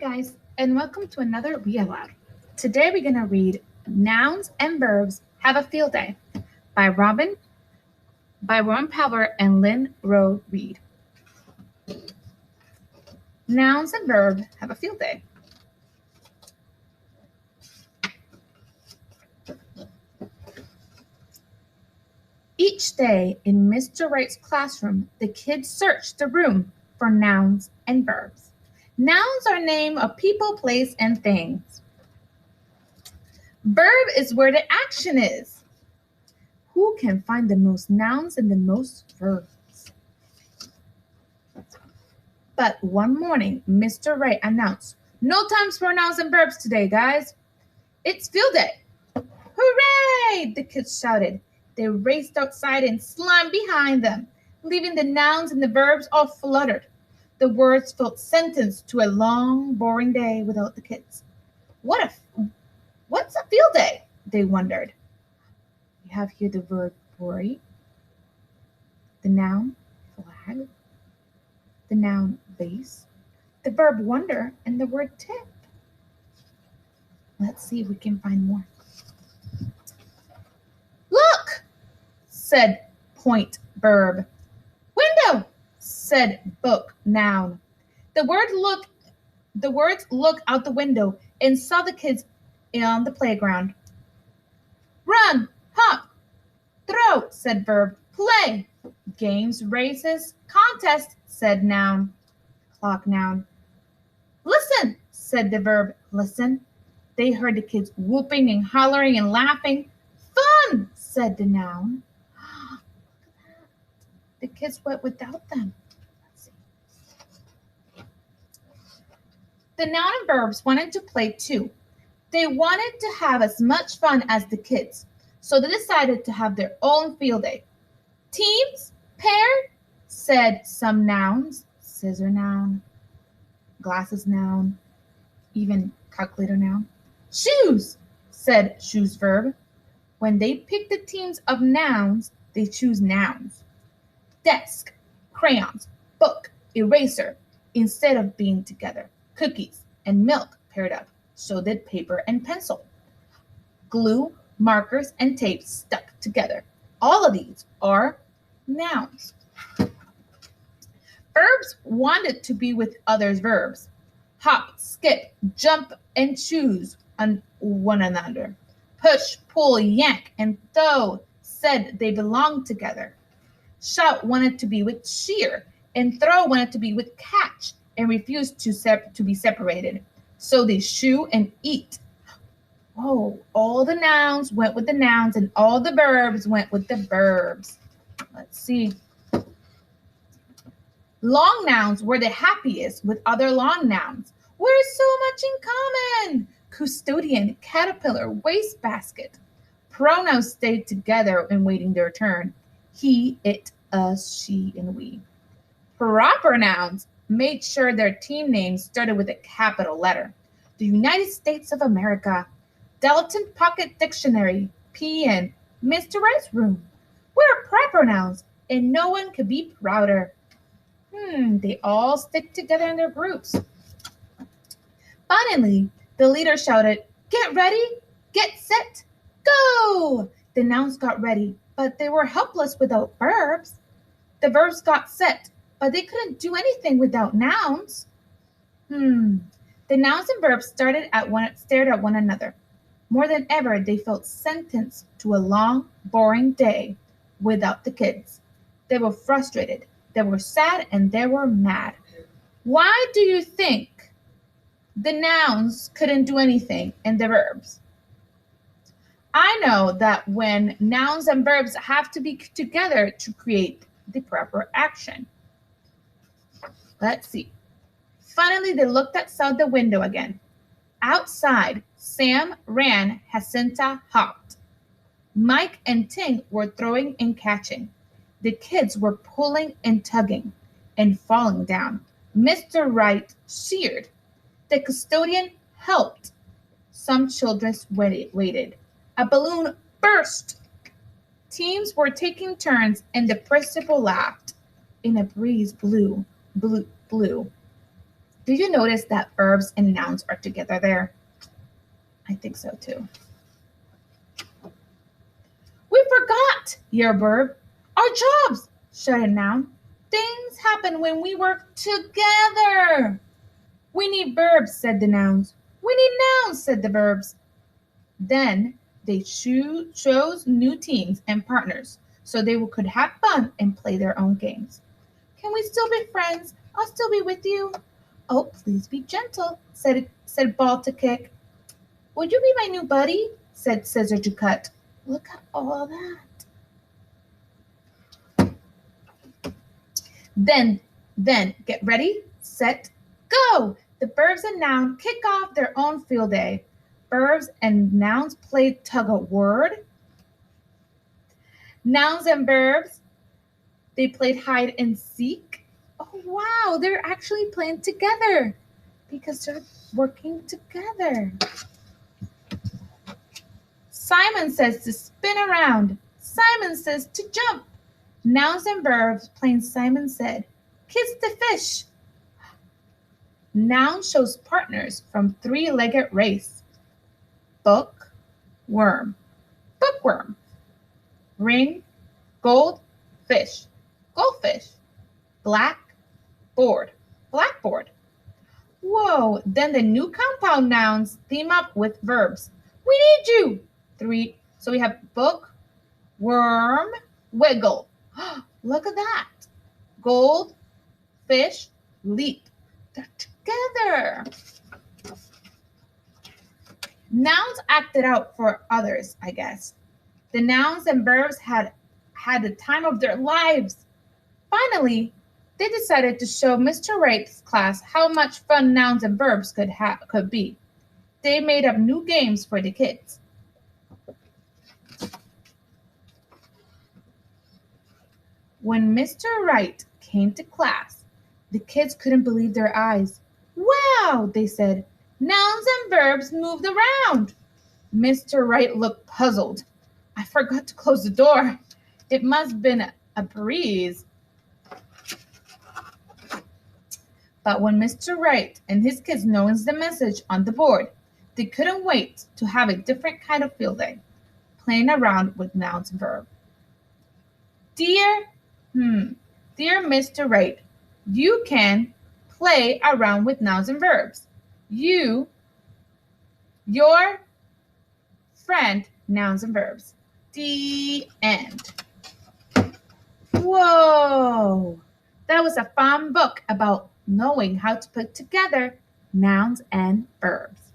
guys, and welcome to another Read Aloud. Today we're going to read Nouns and Verbs Have a Field Day by Robin Power and Lynn Rowe Reed. Nouns and Verbs Have a Field Day. Each day in Mr. Wright's classroom, the kids search the room for nouns and verbs. Nouns are names of people, place, and things. Verb is where the action is. Who can find the most nouns and the most verbs? But one morning, Mr. Wright announced, "No times for nouns and verbs today, guys. It's field day." "Hooray!" the kids shouted. They raced outside and slammed behind them, leaving the nouns and the verbs all fluttered. The words felt sentenced to a long, boring day without the kids. What's a field day? They wondered. We have here the verb worry, the noun flag, the noun vase, the verb wonder, and the word tip. Let's see if we can find more. "Look," said point verb. "Window," said book noun. The words looked out the window and saw the kids on the playground. "Run, hop, throw," said verb. "Play, games, races, contest," said noun, clock noun. "Listen," said the verb listen. They heard the kids whooping and hollering and laughing. "Fun," said the noun. The kids went without them. Let's see. The noun and verbs wanted to play too. They wanted to have as much fun as the kids, so they decided to have their own field day. "Teams, pair," said some nouns. Scissor noun, glasses noun, even calculator noun. "Shoes," said shoes verb. When they pick the teams of nouns, they choose nouns. Desk, crayons, book, eraser, instead of being together. Cookies and milk paired up, so did paper and pencil. Glue, markers, and tape stuck together. All of these are nouns. Verbs wanted to be with others' verbs. Hop, skip, jump, and choose on one another. Push, pull, yank, and throw said they belonged together. Shout wanted to be with cheer, and throw wanted to be with catch, and refused to be separated. So they shoo and eat. Oh, all the nouns went with the nouns, and all the verbs went with the verbs. Let's see. Long nouns were the happiest with other long nouns. We're so much in common. Custodian, caterpillar, wastebasket. Pronouns stayed together in waiting their turn. He, it, us, she, and we. Proper nouns made sure their team names started with a capital letter. The United States of America, Dalton Pocket Dictionary, PN, Mr. Wright's room. We're proper nouns, and no one could be prouder. They all stick together in their groups. Finally, the leader shouted, "Get ready, get set, go!" The nouns got ready, but they were helpless without verbs. The verbs got set, but they couldn't do anything without nouns. The nouns and verbs stared at one another. More than ever, they felt sentenced to a long, boring day without the kids. They were frustrated, they were sad, and they were mad. Why do you think the nouns couldn't do anything and the verbs? I know that when nouns and verbs have to be together to create the proper action. Let's see. Finally, they looked outside the window again. Outside, Sam ran, Jacinta hopped. Mike and Tink were throwing and catching. The kids were pulling and tugging and falling down. Mr. Wright cheered. The custodian helped. Some children waited. A balloon burst. Teams were taking turns, and the principal laughed. And a breeze blew. The Did you notice that verbs and nouns are together there? I think so too. We forgot, your verb. Our jobs, shouted a noun. Things happen when we work together. We need verbs, said the nouns. We need nouns, said the verbs. Then they chose new teams and partners so they could have fun and play their own games. Can we still be friends? I'll still be with you. Oh, please be gentle, said Ball to Kick. Would you be my new buddy? Said Scissor to Cut. Look at all that. Then, get ready, set, go. The verbs and nouns kick off their own field day. Verbs and nouns play tug of word. Nouns and verbs, they played hide and seek. Oh, wow, they're actually playing together because they're working together. Simon says to spin around. Simon says to jump. Nouns and verbs playing Simon said, kiss the fish. Noun shows partners from three-legged race. Book, worm, bookworm. Ring, gold, fish, goldfish. Black, board, blackboard. Whoa, then the new compound nouns team up with verbs. We need you. Three, so we have book, worm, wiggle. Look at that. Gold, fish, leap. They're together. Nouns acted out for others, I guess. The nouns and verbs had the time of their lives. Finally, they decided to show Mr. Wright's class how much fun nouns and verbs could be. They made up new games for the kids. When Mr. Wright came to class, the kids couldn't believe their eyes. Wow, they said, nouns and verbs moved around. Mr. Wright looked puzzled. I forgot to close the door. It must have been a breeze. But when Mr. Wright and his kids noticed the message on the board, they couldn't wait to have a different kind of field day, playing around with nouns and verbs. Dear Mr. Wright, you can play around with nouns and verbs. Your friend, nouns and verbs. The end. Whoa! That was a fun book about knowing how to put together nouns and verbs.